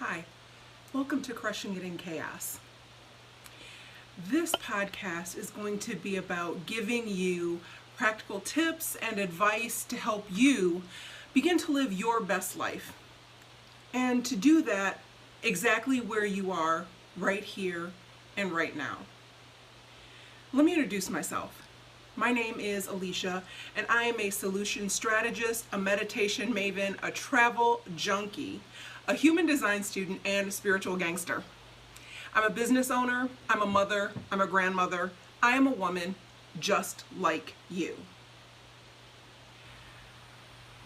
Hi, welcome to Crushing It in Chaos. This podcast is going to be about giving you practical tips and advice to help you begin to live your best life. And to do that exactly where you are, right here and right now. Let me introduce myself. My name is Alicia, and I am a solution strategist, a meditation maven, a travel junkie, a human design student, and a spiritual gangster. I'm a business owner, I'm a mother, I'm a grandmother, I am a woman just like you.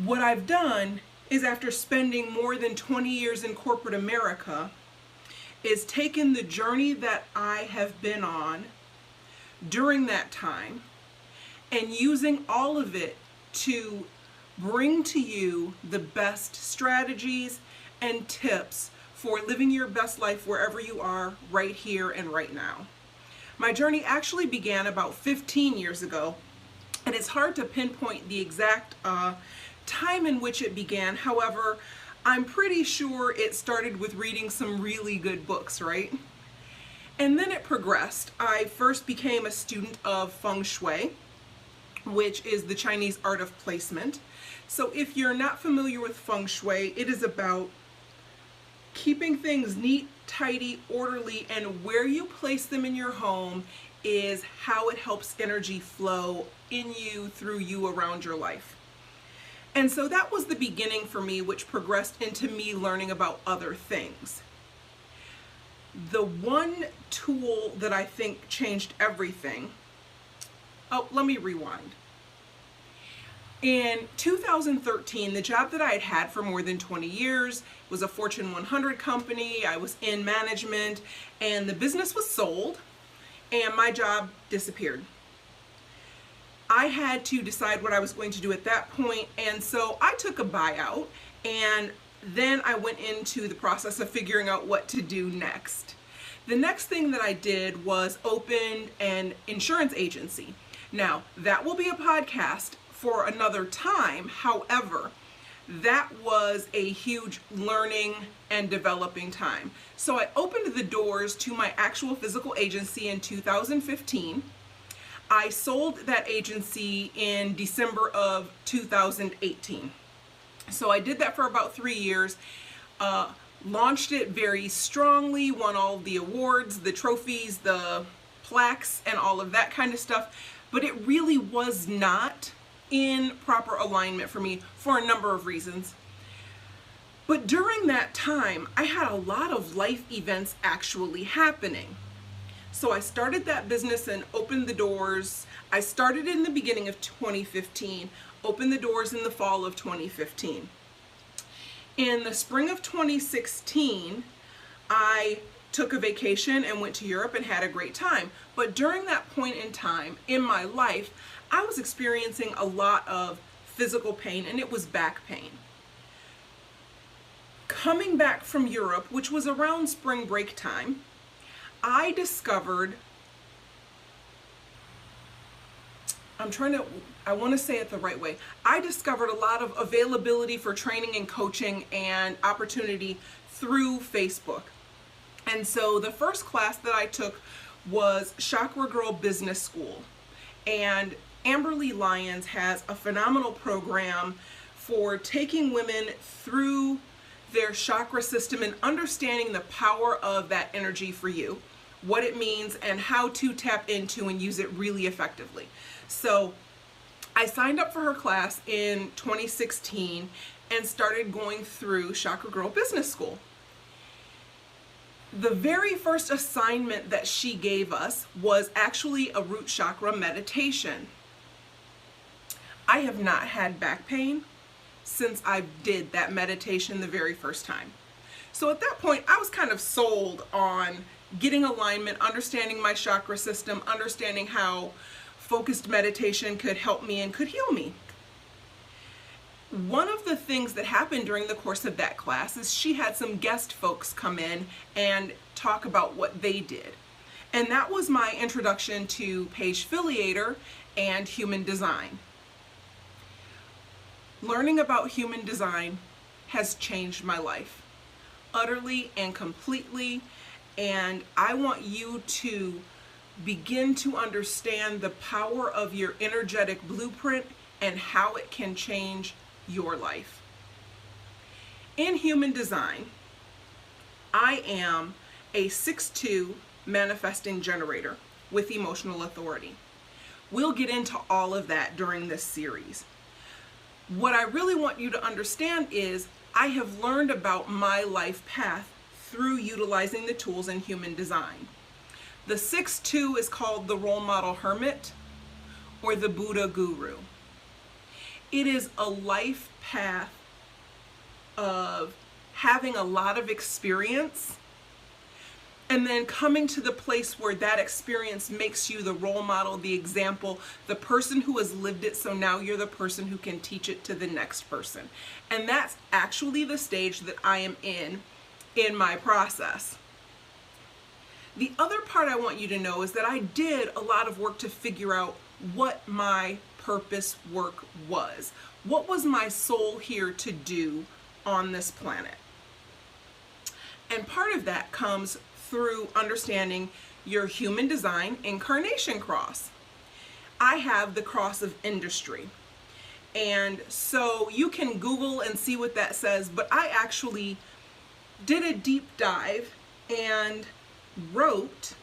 What I've done is, after spending more than 20 years in corporate America, is taken the journey that I have been on during that time and using all of it to bring to you the best strategies and tips for living your best life wherever you are, right here and right now. My journey actually began about 15 years ago, and it's hard to pinpoint the exact time in which it began. However, I'm pretty sure it started with reading some really good books, right? And then it progressed. I first became a student of Feng Shui, which is the Chinese art of placement. So if you're not familiar with Feng Shui, it is about keeping things neat, tidy, orderly, and where you place them in your home is how it helps energy flow in you, through you, around your life. And so that was the beginning for me, which progressed into me learning about other things. The one tool that I think changed everything, let me rewind. In 2013, the job that I had had for more than 20 years was a Fortune 100 company. I was in management, and the business was sold, and my job disappeared. I had to decide what I was going to do at that point, and so I took a buyout, and then I went into the process of figuring out what to do next. The next thing that I did was open an insurance agency. Now, that will be a podcast for another time. However, that was a huge learning and developing time. So I opened the doors to my actual physical agency in 2015. I sold that agency in December of 2018. So I did that for about 3 years. Launched it very strongly, won all the awards, the trophies, the plaques, and all of that kind of stuff. But it really was not in proper alignment for me for a number of reasons. But during that time, I had a lot of life events actually happening. So I started that business and opened the doors. I started in the beginning of 2015, opened the doors in the fall of 2015. In the spring of 2016, I took a vacation and went to Europe and had a great time. But during that point in time in my life, I was experiencing a lot of physical pain, and it was back pain. Coming back from Europe, which was around spring break time, I discovered, I want to say it the right way. I discovered a lot of availability for training and coaching and opportunity through Facebook. And so the first class that I took was Chakra Girl Business School. And Amberly Lyons has a phenomenal program for taking women through their chakra system and understanding the power of that energy for you, what it means, and how to tap into and use it really effectively. So I signed up for her class in 2016 and started going through Chakra Girl Business School. The very first assignment that she gave us was actually a root chakra meditation. I have not had back pain since I did that meditation the very first time. So at that point, I was kind of sold on getting alignment, understanding my chakra system, understanding how focused meditation could help me and could heal me. One of the things that happened during the course of that class is she had some guest folks come in and talk about what they did. And that was my introduction to Paige Filiator and human design. Learning about human design has changed my life. utterly and completely, and I want you to begin to understand the power of your energetic blueprint and how it can change your life. In human design, I am a 6-2 manifesting generator with emotional authority. We'll get into all of that during this series. What I really want you to understand is I have learned about my life path through utilizing the tools in human design. The 6-2 is called the role model hermit or the Buddha guru. It is a life path of having a lot of experience and then coming to the place where that experience makes you the role model, the example, the person who has lived it, so now you're the person who can teach it to the next person. And that's actually the stage that I am in my process. The other part I want you to know is that I did a lot of work to figure out what my purpose work was. What was my soul here to do on this planet? And part of that comes through understanding your human design incarnation cross. I have the cross of industry. And so you can Google and see what that says, but I actually did a deep dive and wrote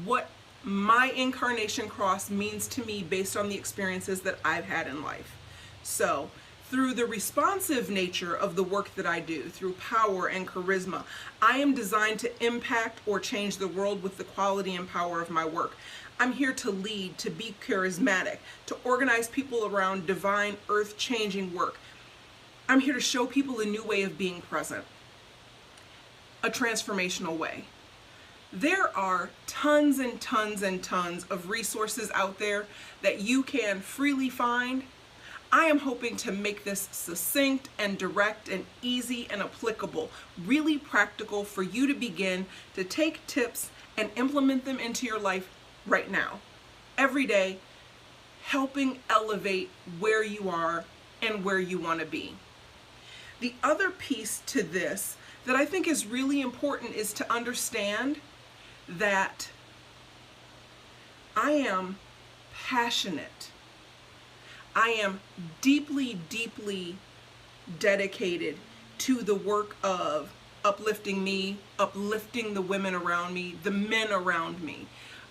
what my incarnation cross means to me based on the experiences that I've had in life. So through the responsive nature of the work that I do, through power and charisma, I am designed to impact or change the world with the quality and power of my work. I'm here to lead, to be charismatic, to organize people around divine, earth-changing work. I'm here to show people a new way of being present, a transformational way. There are tons and tons and tons of resources out there that you can freely find. I am hoping to make this succinct and direct and easy and applicable, really practical for you to begin to take tips and implement them into your life right now, every day, helping elevate where you are and where you want to be. The other piece to this that I think is really important is to understand that I am passionate. I am deeply, deeply dedicated to the work of uplifting me, uplifting the women around me, the men around me.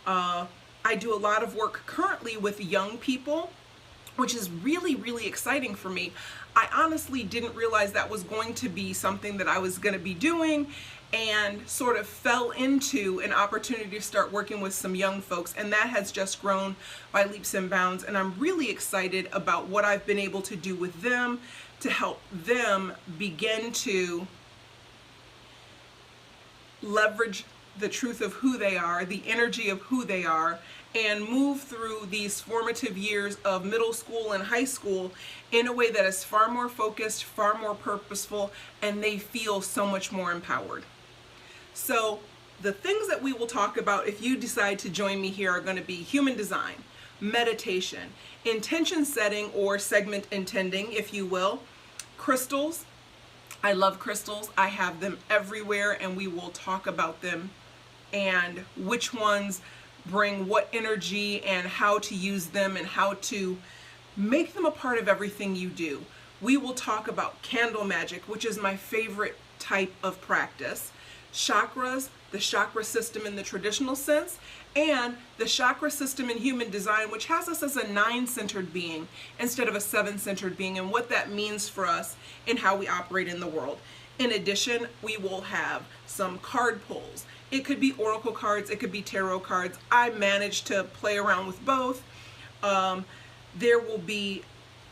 I do a lot of work currently with young people, which is really, really exciting for me. I honestly didn't realize that was going to be something that I was going to be doing, and sort of fell into an opportunity to start working with some young folks, and that has just grown by leaps and bounds, and I'm really excited about what I've been able to do with them to help them begin to leverage the truth of who they are, the energy of who they are, and move through these formative years of middle school and high school in a way that is far more focused, far more purposeful, and they feel so much more empowered. So the things that we will talk about if you decide to join me here are going to be human design, meditation, intention setting or segment intending, if you will, crystals. I love crystals. I have them everywhere, and we will talk about them and which ones bring what energy and how to use them and how to make them a part of everything you do. We will talk about candle magic, which is my favorite type of practice, chakras, the chakra system in the traditional sense, and the chakra system in human design, which has us as a 9-centered being instead of a 7-centered being, and what that means for us in how we operate in the world. In addition, we will have some card pulls. It could be oracle cards, it could be tarot cards. I managed to play around with both. There will be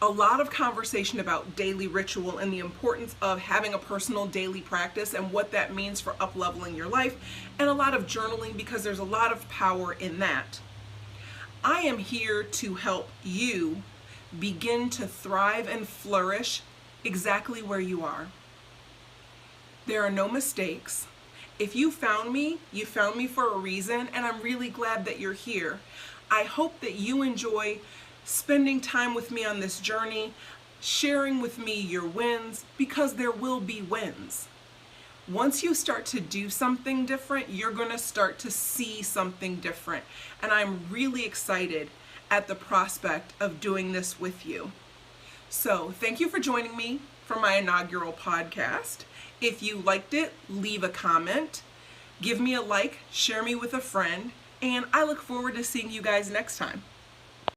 a lot of conversation about daily ritual and the importance of having a personal daily practice and what that means for up-leveling your life, and a lot of journaling because there's a lot of power in that. I am here to help you begin to thrive and flourish exactly where you are. There are no mistakes. If you found me for a reason, and I'm really glad that you're here. I hope that you enjoy spending time with me on this journey, sharing with me your wins, because there will be wins. Once you start to do something different, you're going to start to see something different. And I'm really excited at the prospect of doing this with you. So thank you for joining me for my inaugural podcast. If you liked it, leave a comment, give me a like, share me with a friend, and I look forward to seeing you guys next time.